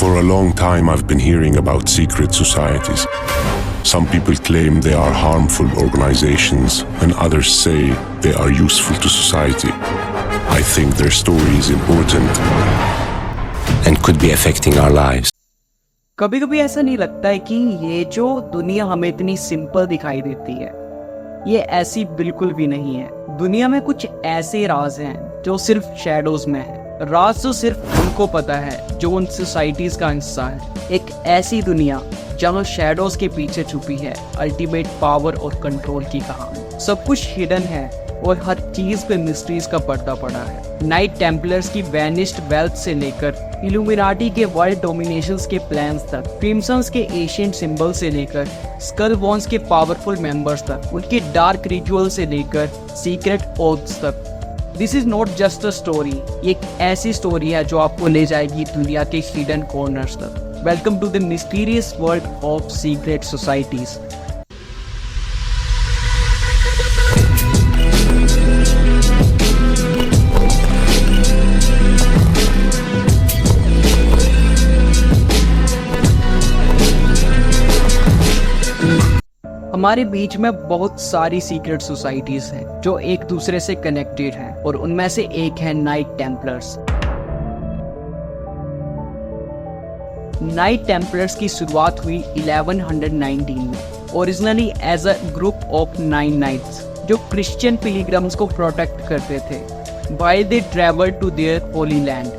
For a long time I've been hearing about secret societies. Some people claim they are harmful organizations and others say they are useful to society. I think their story is important and could be affecting our lives. कभी कभी ऐसा नहीं लगता है कि ये जो दुनिया हमें इतनी सिंपल दिखाई देती है ये ऐसी बिल्कुल भी नहीं है। दुनिया में कुछ ऐसे राज हैं जो सिर्फ शैडोज में है। राज तो सिर्फ उनको पता है जो उन सोसाइटीज का हिस्सा है। एक ऐसी दुनिया जहाँ शैडोज के पीछे छुपी है अल्टीमेट पावर और कंट्रोल की कहानी। सब कुछ हिडन है और हर चीज पे मिस्ट्रीज का पर्दा पड़ा है। नाइट टेम्पलर्स की वैनिश्ड वेल्थ से लेकर इल्यूमिनाटी के वर्ल्ड डोमिनेशंस के प्लान्स तक, क्रिम्संस के एशियंट सिंबल से लेकर स्कल वॉन्स के पावरफुल मेंबर्स तक, उनके डार्क रिचुअल से लेकर सीक्रेट ओथ्स तक। This is not just a story, ये एक ऐसी स्टोरी है जो आपको ले जाएगी दुनिया के हिडन कॉर्नर्स तक। Welcome to the mysterious world of secret societies. हमारे बीच में बहुत सारी सीक्रेट सोसाइटीज हैं जो एक दूसरे से कनेक्टेड हैं और उनमें से एक है नाइट टेम्पलर्स। नाइट टेम्पलर्स की शुरुआत हुई 1119 में, originally as a group of 9 knights जो क्रिश्चियन पिलग्रिम्स को प्रोटेक्ट करते थे while they travel to their holy land.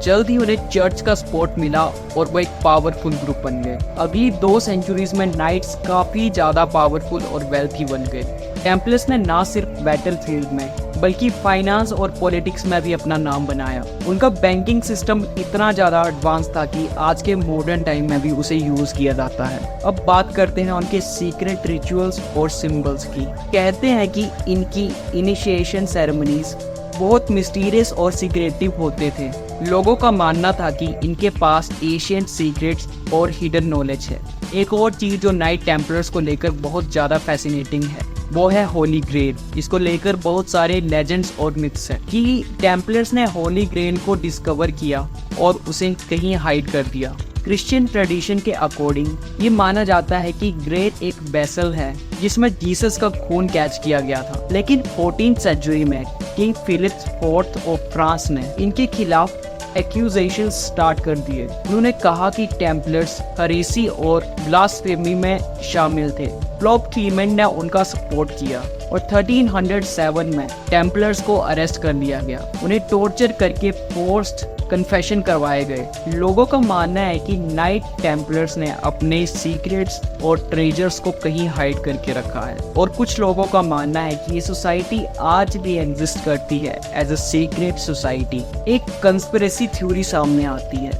जल्द ही उन्हें चर्च का सपोर्ट मिला और वो एक पावरफुल ग्रुप बन गए। अगली 2 सेंचुरीज में नाइट्स काफी ज्यादा पावरफुल और वेल्थी बन गए। टेम्पलर्स ने ना सिर्फ बैटलफील्ड में बल्कि फाइनेंस और पॉलिटिक्स में भी अपना नाम बनाया। उनका बैंकिंग सिस्टम इतना ज्यादा एडवांस था कि आज के मॉडर्न टाइम में भी उसे यूज किया जाता है। अब बात करते हैं उनके सीक्रेट रिचुअल्स और सिंबल्स की। कहते हैं कि इनकी इनिशिएशन सेरेमनीज बहुत मिस्टीरियस और सीक्रेटिव होते थे। लोगों का मानना था कि इनके पास एशियंट सीक्रेट्स और हिडन नॉलेज है। एक और चीज जो नाइट टेम्पलर्स को लेकर बहुत ज्यादा फैसिनेटिंग है वो है होली ग्रेल। इसको लेकर बहुत सारे लेजेंड्स और मिथ्स हैं कि टेम्पलर्स ने होली ग्रेल को डिस्कवर किया और उसे कहीं हाइड कर दिया। क्रिश्चियन ट्रेडिशन के अकॉर्डिंग ये माना जाता है कि ग्रेल एक वेसल है जिसमें जीसस का खून कैच किया गया था। लेकिन 14th सेंचुरी में King Philip IV of France ने इनके खिलाफ एक्यूजेशन स्टार्ट कर दिए। उन्होंने कहा कि टेम्पलर्स हेरेसी और ब्लास्फेमी में शामिल थे। पोप क्लीमेंट ने उनका सपोर्ट किया और 1307 में टेम्पलर्स को अरेस्ट कर लिया गया। उन्हें टॉर्चर करके फोर्स्ड कन्फेशन करवाए गए। लोगों का मानना है कि नाइट टेम्पलर्स ने अपने सीक्रेट्स और ट्रेजर्स को कहीं हाइड करके रखा है और कुछ लोगों का मानना है कि ये सोसाइटी आज भी एग्जिस्ट करती है एज अ सीक्रेट सोसाइटी। एक कंस्पिरेसी थ्योरी सामने आती है।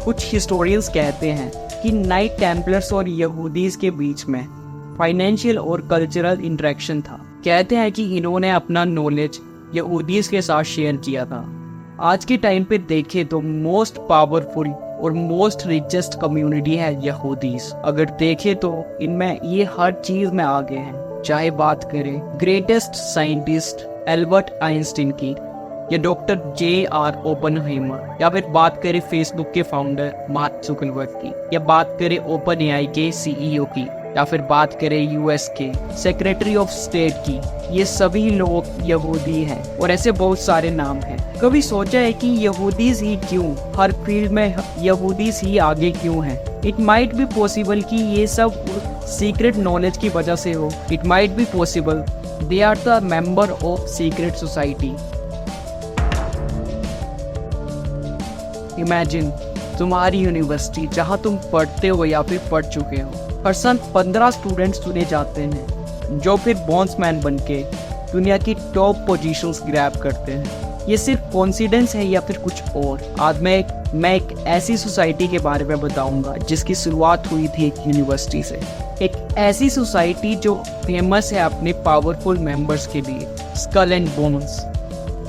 कुछ हिस्टोरियंस कहते हैं कि नाइट टेम्पलर्स और यहूदीज के बीच में फाइनेंशियल और कल्चरल इंटरेक्शन था। कहते हैं कि इन्होंने अपना नॉलेज यहूदीज के साथ शेयर किया था। आज के टाइम पे देखें तो मोस्ट पावरफुल और मोस्ट रिचेस्ट कम्युनिटी है यहूदीज। अगर देखें तो इनमें ये हर चीज में आगे हैं। चाहे बात करें ग्रेटेस्ट साइंटिस्ट एल्बर्ट आइंस्टीन की या डॉक्टर J.R. ओपनहाइमर, या फिर बात करें फेसबुक के फाउंडर मार्क जुकरबर्ग की, या बात करें ओपन AI के CEO की, या फिर बात करें US के सेक्रेटरी ऑफ स्टेट की। ये सभी लोग यहूदी हैं और ऐसे बहुत सारे नाम हैं। कभी सोचा है कि यहूदीज ही क्यों, हर फील्ड में यहूदीज ही आगे क्यों हैं? इट माइट बी पॉसिबल कि ये सब सीक्रेट नॉलेज की वजह से हो। It might be possible they are the member of secret society. Imagine तुम्हारी यूनिवर्सिटी जहाँ तुम पढ़ते हो या फिर पढ़ चुके हो, हर साल 15 स्टूडेंट्स चुने जाते हैं जो फिर बॉन्ड्समैन बनके दुनिया की टॉप पोजीशंस ग्रैब करते हैं। ये सिर्फ कॉन्सिडेंस है या फिर कुछ और? आज मैं एक ऐसी सोसाइटी के बारे में बताऊंगा जिसकी शुरुआत हुई थी एक यूनिवर्सिटी से। एक ऐसी सोसाइटी जो फेमस है अपने पावरफुल मेंबर्स के लिए, स्कल एंड बोन्स।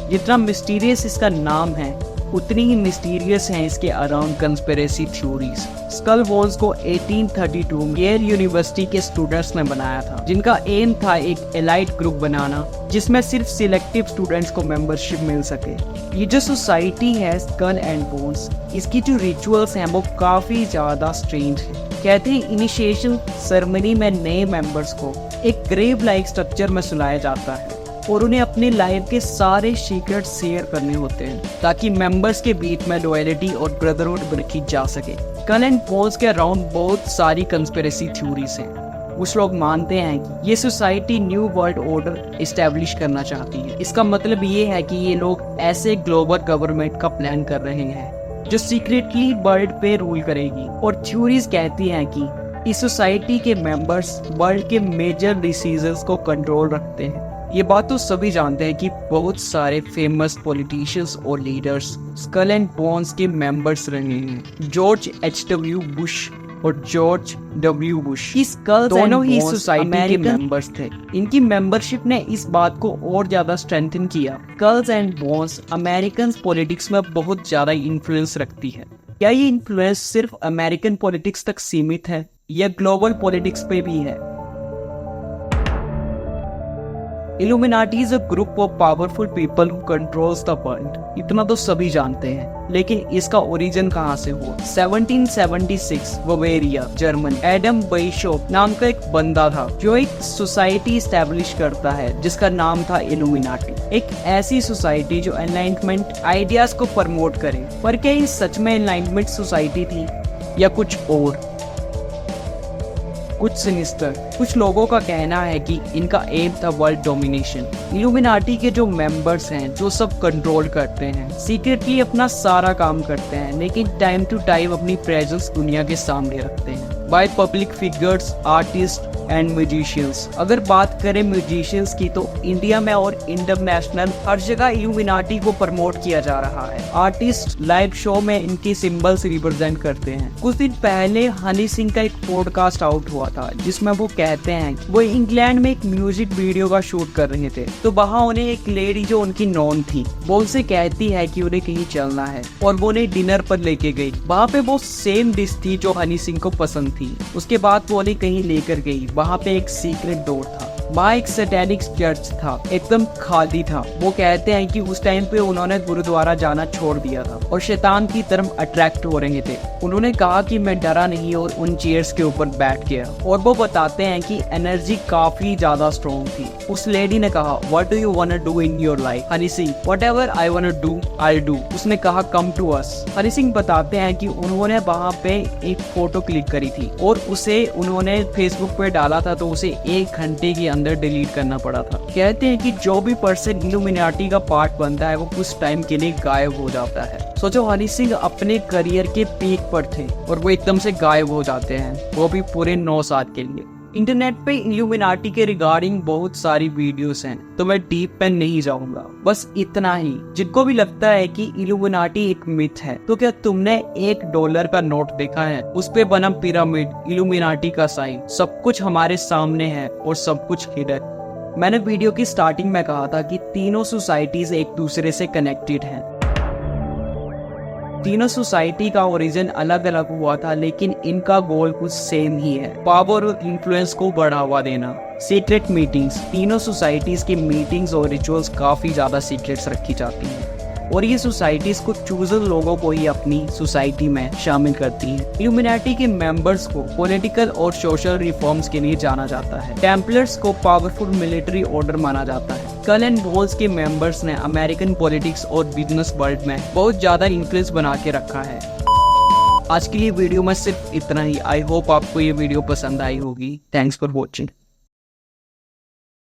जितना मिस्टीरियस इसका नाम है उतनी ही मिस्टीरियस हैं इसके around conspiracy theories. Skull bones को 1832 में येल यूनिवर्सिटी के स्टूडेंट्स ने बनाया था, जिनका एम था एक एलाइट ग्रुप बनाना जिसमें सिर्फ सिलेक्टिव स्टूडेंट्स को मेंबरशिप मिल सके। ये जो सोसाइटी है स्कल एंड बोन्स, इसकी जो रिचुअल्स हैं वो काफी ज्यादा स्ट्रेंज है। कहते हैं इनिशिएशन सेरेमनी में नए मेंबर्स को एक ग्रेव लाइक स्ट्रक्चर में सुलाया जाता है और उन्हें अपनी लाइफ के सारे सीक्रेट शेयर करने होते हैं ताकि मेंबर्स के बीच में लॉयल्टी और ब्रदरहुड रखी जा सके। स्कल एंड बोन्स के अराउंड बहुत सारी कंस्पिरेसी थ्योरीज हैं। कुछ लोग मानते हैं कि ये society new world order establish करना चाहती है। इसका मतलब ये है कि ये लोग ऐसे ग्लोबल गवर्नमेंट का प्लान कर रहे हैं जो सीक्रेटली वर्ल्ड पे रूल करेगी। और थ्योरीज कहती हैं कि इस सोसाइटी के मेंबर्स वर्ल्ड के मेजर डिसीजंस को कंट्रोल रखते हैं। ये बात तो सभी जानते हैं कि बहुत सारे फेमस पॉलिटिशियंस और लीडर्स स्कल एंड बोन्स के मेंबर्स रहे हैं। George H.W. बुश और जॉर्ज W. बुश दोनों ही सोसाइटी के मेंबर्स थे। इनकी मेंबरशिप ने इस बात को और ज्यादा स्ट्रेंथन किया। Skulls and bones American politics में बहुत ज्यादा इन्फ्लुएंस रखती है। क्या ये इन्फ्लुएंस सिर्फ अमेरिकन पॉलिटिक्स तक सीमित है या ग्लोबल पॉलिटिक्स पे भी है? Illuminati is a group of powerful people who controls the world. इतना तो सभी जानते हैं, लेकिन इसका ओरिजिन कहाँ से हुआ? 1776 बवेरिया जर्मन एडम बाइशॉप नाम का एक बंदा था जो एक सोसाइटी एस्टेब्लिश करता है जिसका नाम था इल्यूमिनाटी। एक ऐसी सोसाइटी जो एनलाइटमेंट आइडियाज को प्रमोट करे। पर क्या ये सच में एनलाइटमेंट सोसाइटी थी या कुछ और, कुछ सिनिस्टर? कुछ लोगों का कहना है कि इनका एम था वर्ल्ड डोमिनेशन। इल्यूमिनाटी के जो मेंबर्स हैं जो सब कंट्रोल करते हैं, सीक्रेटली अपना सारा काम करते हैं, लेकिन टाइम टू टाइम अपनी प्रेजेंस दुनिया के सामने रखते हैं by public figures, artist and musicians. अगर बात करें म्यूजिशियंस की तो इंडिया में और इंटरनेशनल हर जगह इल्यूमिनाटी को प्रमोट किया जा रहा है। आर्टिस्ट लाइव शो में इनके सिंबल्स रिप्रेजेंट करते हैं। कुछ दिन पहले हनी सिंह का एक पॉडकास्ट आउट हुआ था जिसमें वो कहते हैं वो इंग्लैंड में एक म्यूजिक वीडियो का शूट कर रहे थे, तो वहाँ उन्हें एक लेडी जो उनकी नॉन थी वो उनसे कहती है कि उन्हें कहीं चलना है और वो उन्हें डिनर पर लेके गई। वहाँ पे वो सेम डिश थी जो हनी सिंह को पसंद थी। उसके बाद वो उन्हें कहीं लेकर गई। वहाँ पे एक सीक्रेट डोर था, वहाँ एक सैटेनिक चर्च था, एकदम खाली था। वो कहते हैं कि उस टाइम पे उन्होंने गुरुद्वारा जाना छोड़ दिया था और शैतान की तरफ अट्रैक्ट हो रहे थे। उन्होंने कहा कि मैं डरा नहीं और उन चेयर्स के ऊपर बैठ गया। और वो बताते हैं कि एनर्जी काफी ज्यादा स्ट्रॉन्ग थी। उस लेडी ने कहा what do you want to do in your life? Honey Singh whatever I want to do I do. उसने कहा come to us. Honey Singh बताते हैं कि उन्होंने वहाँ पे एक फोटो क्लिक करी थी और उसे उन्होंने फेसबुक पे डाला था, तो उसे 1 घंटे के अंदर डिलीट करना पड़ा था। कहते हैं कि जो भी पर्सन इल्यूमिनाटी का पार्ट बनता है वो कुछ टाइम के लिए गायब हो जाता है। सोचो हनी सिंह अपने करियर के पीक पर थे और वो एकदम से गायब हो जाते हैं, वो भी पूरे 9 साल के लिए। इंटरनेट पे इल्यूमिनाटी के रिगार्डिंग बहुत सारी वीडियोस हैं, तो मैं डीप पे नहीं जाऊंगा। बस इतना ही, जिनको भी लगता है कि इल्यूमिनाटी एक मिथ है, तो क्या तुमने $1 का नोट देखा है? उस पे बना पिरामिड, इल्यूमिनाटी का साइन, सब कुछ हमारे सामने है और सब कुछ हिडन। मैंने वीडियो की स्टार्टिंग में कहा था कि तीनों सोसाइटीज एक दूसरे से कनेक्टेड हैं। तीनों सोसाइटी का ओरिजिन अलग अलग हुआ था, लेकिन इनका गोल कुछ सेम ही है, पावर और इन्फ्लुएंस को बढ़ावा देना। सीक्रेट मीटिंग्स, तीनों सोसाइटीज की मीटिंग्स और रिचुअल्स काफी ज्यादा सीक्रेट्स रखी जाती हैं और ये सोसाइटीज को चूजर लोगों को ही अपनी सोसाइटी में शामिल करती हैं। इल्यूमिनाटी के मेंबर्स को पॉलिटिकल और सोशल रिफॉर्म्स के लिए जाना जाता है। टेम्पलर्स को पावरफुल मिलिट्री ऑर्डर माना जाता है। स्कल एंड बोन्स के मेंबर्स ने अमेरिकन पॉलिटिक्स और बिजनेस वर्ल्ड में बहुत ज्यादा इन्फ्लुएंस बना के रखा है। आज के लिए वीडियो में सिर्फ इतना ही। आई होप आपको ये वीडियो पसंद आई होगी। Thanks for watching.